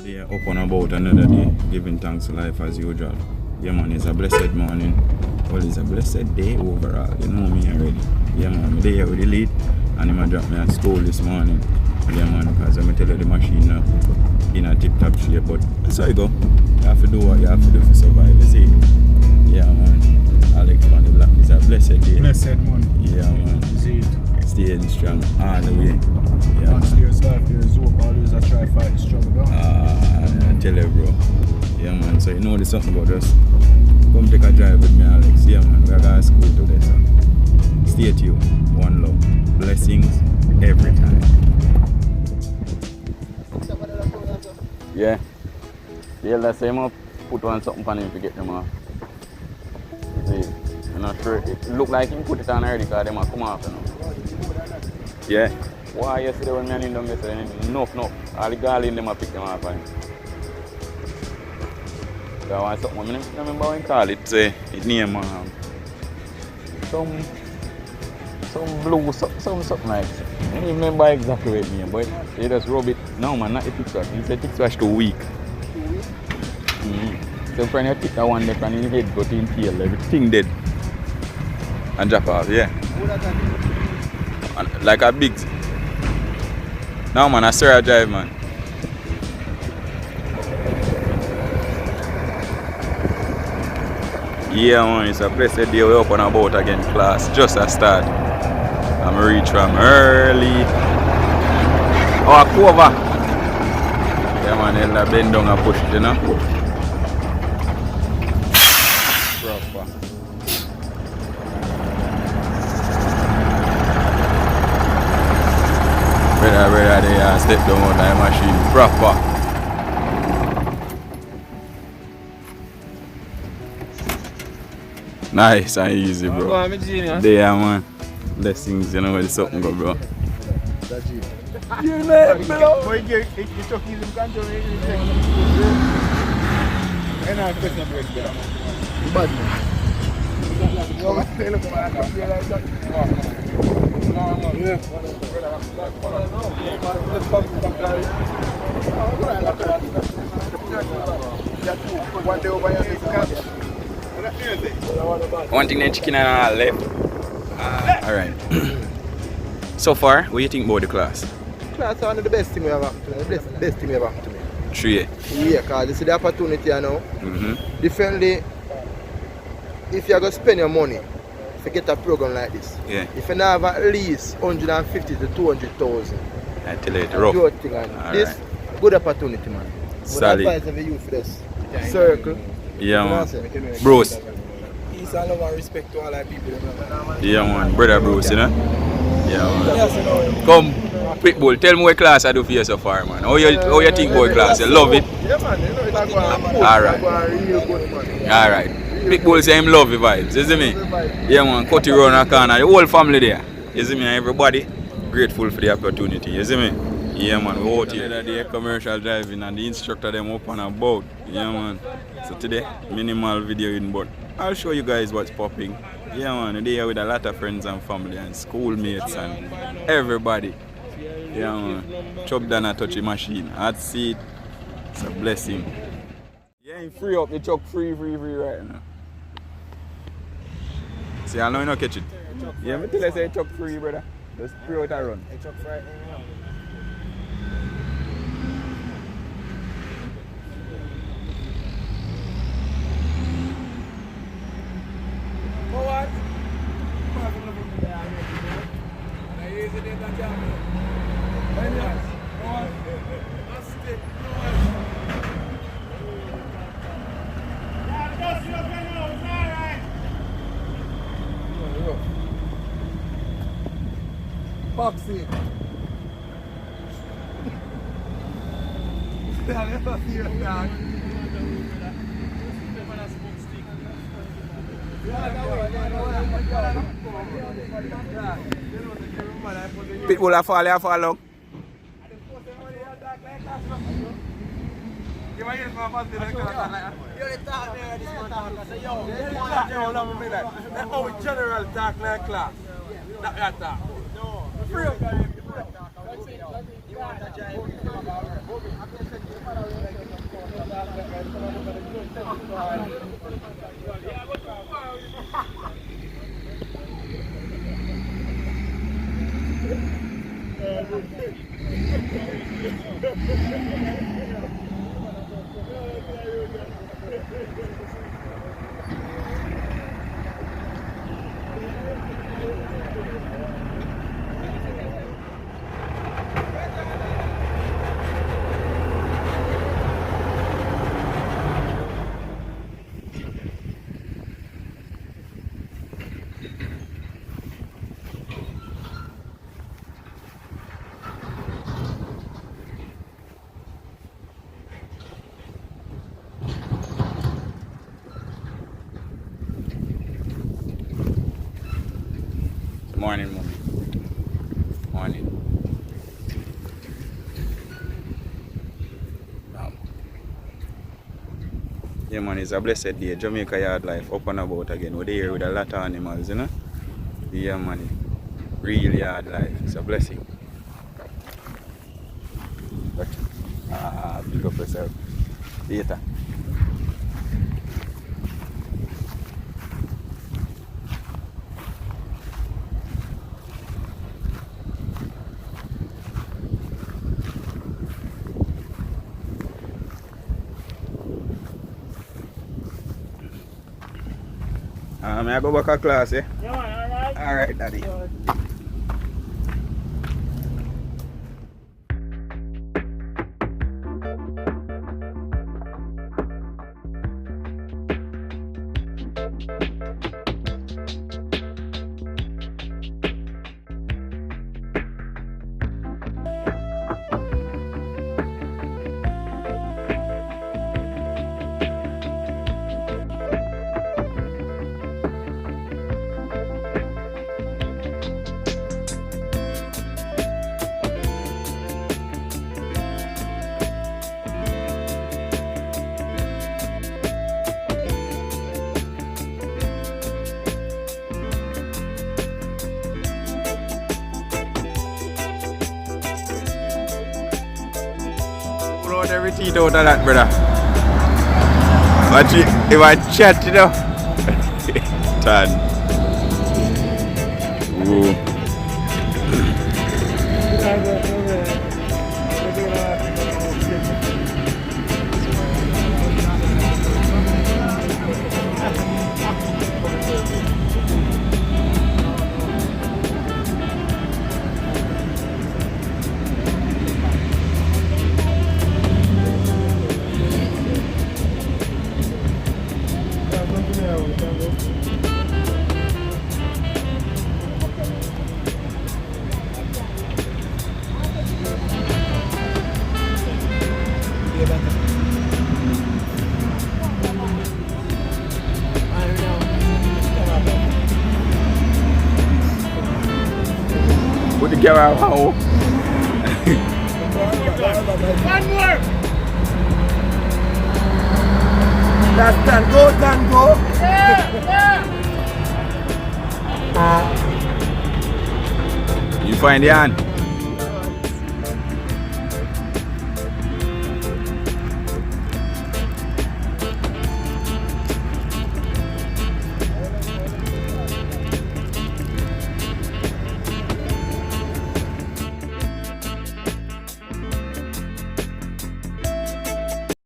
Yeah, up and about another day, giving thanks to life as usual. Yeah man, it's a blessed morning. Well, it's a blessed day overall, you know me already. Yeah man, I'm there with the lead and him drop me at school this morning. Yeah man, because I'm tell you the machine now in a tip-top shape, but that's how you go. You have to do what you have to do to survive, you see. Yeah man, Alex on the block, it's a blessed day. Blessed morning. Yeah man. See it. Staying strong all the way. Yeah Once there's life, there's hope. Always I try to fight the struggle down. I tell you bro. Yeah man, so you know there's something about us. Come take a drive with me Alex. Yeah man, we're going to school today so. Stay tuned. One love. Blessings every time. Yeah. The elder say him put on something for him to get them off. See, I'm not sure. It look like him put it on already because them are come off, you know. Yeah. Why yesterday when me and him done yesterday, enough. All the girls in them are pick them off for him. So I want something, I remember what he call it, it name some blue, something like that. I don't remember exactly what it name, but he just rub it. No man, not the picture. He said picture is too weak. So when you pick that one there and his head got in tail, everything dead. And drop off, yeah. And like a big. No man, I saw a drive man. Yeah man, it's a blessed day we up and about again class, just a start. I'm reach from early. Oh, a cover. Yeah man, they'll bend down and push it, you know. Proper. Brother, they step down on that machine, proper. Nice and easy, bro. There, man. Blessings, you know where the something go, bro. You know it, bro. Boy, you took easy control. And I'm pressing break there. Bad man. One thing then chicken and all left. Alright. So far, what do you think about the class? Class is one of the best thing we have happened to me. The best thing we have happened to me. True. Yeah, because this is the opportunity now. Differently, if you're going to spend your money to get a program like this, if you have at least 150 to 200,000, I tell you, it's rough. This good opportunity, man. Solid. What advice have you for this? Circle. Yeah, man. Bros. Peace and love and respect to all our people. Yeah, man. Brother Bruce, you know? Yeah, man. Come, Pitbull, tell me what class I do for you so far, man. How you think about class? You love it? Yeah, man. You know it's going alright. Real good, man. Alright. Pitbull say him love the vibes, you see me? Yeah, man. Cut it round the corner. The whole family there. You see me? Everybody grateful for the opportunity. You see me? Yeah, man. We out here today commercial driving and the instructor them up and about. Yeah, man. So today, minimal video in, but I'll show you guys what's popping. Yeah man, we're here with a lot of friends and family and schoolmates and everybody. Yeah man, chop down a touchy machine. Hot seat, it's a blessing. Yeah, you free up, you chuck free right now. See, I know you don't catch it. Yeah, but tell us say chuck free, brother. Just free out and run. Chuck free. Boxing. Pitbull a fall long. General talk like class. That talk. Free up. Morning, mommy. Morning. Yeah, man, it's a blessed day. Jamaica yard life up and about again. We're here with a lot of animals, you know? Yeah, man. Real yard life. It's a blessing. Pick up yourself. Later. May I go back to class, eh? Yeah, alright. Alright, daddy. Pull out every teeth out of that, brother. But if I chat, you know. Tan. Ooh. Put the camera out. One more! That's tango. Yeah! You find the hand?